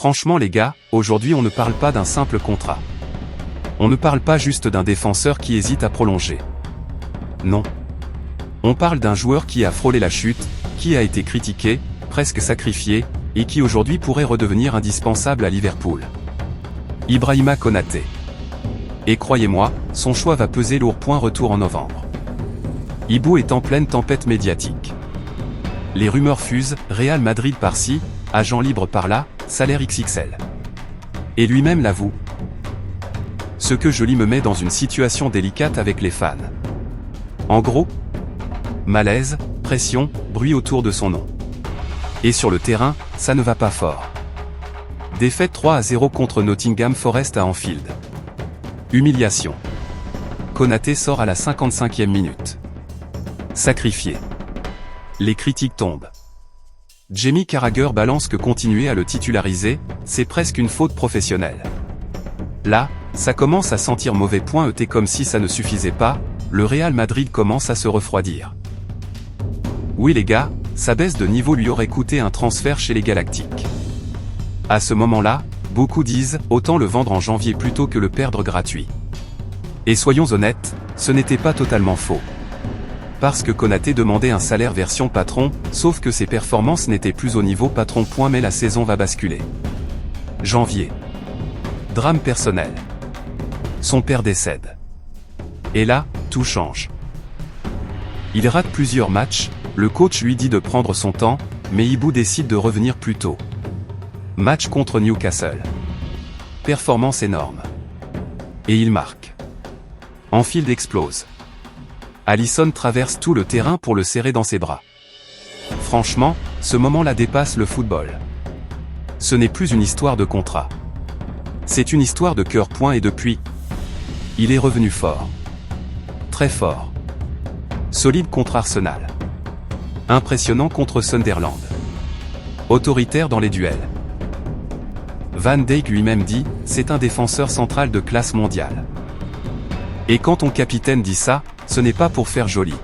Franchement les gars, aujourd'hui on ne parle pas d'un simple contrat. On ne parle pas juste d'un défenseur qui hésite à prolonger. Non. On parle d'un joueur qui a frôlé la chute, qui a été critiqué, presque sacrifié, et qui aujourd'hui pourrait redevenir indispensable à Liverpool. Ibrahima Konaté. Et croyez-moi, son choix va peser lourd. Retour en novembre. Ibou est en pleine tempête médiatique. Les rumeurs fusent, Real Madrid par-ci, agent libre par-là, salaire XXL. Et lui-même l'avoue. Ce que je lis me met dans une situation délicate avec les fans. En gros, malaise, pression, bruit autour de son nom. Et sur le terrain, ça ne va pas fort. Défaite 3-0 contre Nottingham Forest à Anfield. Humiliation. Konaté sort à la 55e minute. Sacrifié. Les critiques tombent. Jamie Carragher balance que continuer à le titulariser, c'est presque une faute professionnelle. Là, ça commence à sentir mauvais. Et comme si ça ne suffisait pas, le Real Madrid commence à se refroidir. Oui les gars, sa baisse de niveau lui aurait coûté un transfert chez les Galactiques. À ce moment-là, beaucoup disent, autant le vendre en janvier plutôt que le perdre gratuit. Et soyons honnêtes, ce n'était pas totalement faux. Parce que Konaté demandait un salaire version patron, sauf que ses performances n'étaient plus au niveau patron. Mais la saison va basculer. Janvier. Drame personnel. Son père décède. Et là, tout change. Il rate plusieurs matchs, le coach lui dit de prendre son temps, mais Ibou décide de revenir plus tôt. Match contre Newcastle. Performance énorme. Et il marque. Anfield explose. Alisson traverse tout le terrain pour le serrer dans ses bras. Franchement, ce moment-là dépasse le football. Ce n'est plus une histoire de contrat. C'est une histoire de cœur. Et depuis, il est revenu fort. Très fort. Solide contre Arsenal. Impressionnant contre Sunderland. Autoritaire dans les duels. Van Dijk lui-même dit, c'est un défenseur central de classe mondiale. Et quand ton capitaine dit ça, ce n'est pas pour faire joli.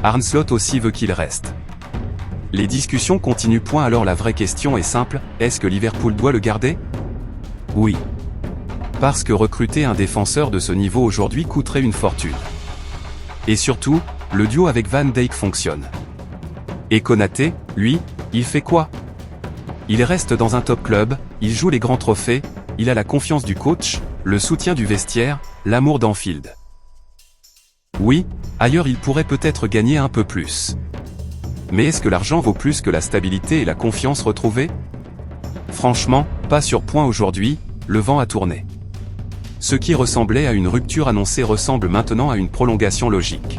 Arne Slot aussi veut qu'il reste. Les discussions continuent. Alors la vraie question est simple, est-ce que Liverpool doit le garder? Oui. Parce que recruter un défenseur de ce niveau aujourd'hui coûterait une fortune. Et surtout, le duo avec Van Dijk fonctionne. Et Konaté, lui, il fait quoi? Il reste dans un top club, il joue les grands trophées, il a la confiance du coach, le soutien du vestiaire, l'amour d'Anfield. Oui, ailleurs il pourrait peut-être gagner un peu plus. Mais est-ce que l'argent vaut plus que la stabilité et la confiance retrouvée? Franchement, pas sur. Aujourd'hui, le vent a tourné. Ce qui ressemblait à une rupture annoncée ressemble maintenant à une prolongation logique.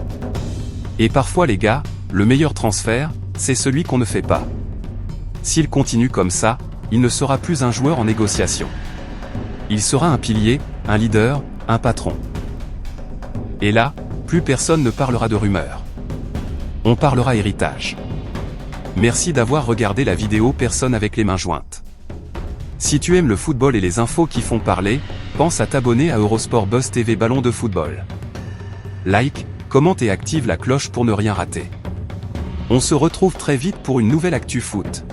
Et parfois les gars, le meilleur transfert, c'est celui qu'on ne fait pas. S'il continue comme ça, il ne sera plus un joueur en négociation. Il sera un pilier, un leader, un patron. Et là, plus personne ne parlera de rumeurs. On parlera héritage. Merci d'avoir regardé la vidéo Personne avec les mains jointes. Si tu aimes le football et les infos qui font parler, pense à t'abonner à Eurosport Buzz TV Ballon de football. Like, commente et active la cloche pour ne rien rater. On se retrouve très vite pour une nouvelle actu foot.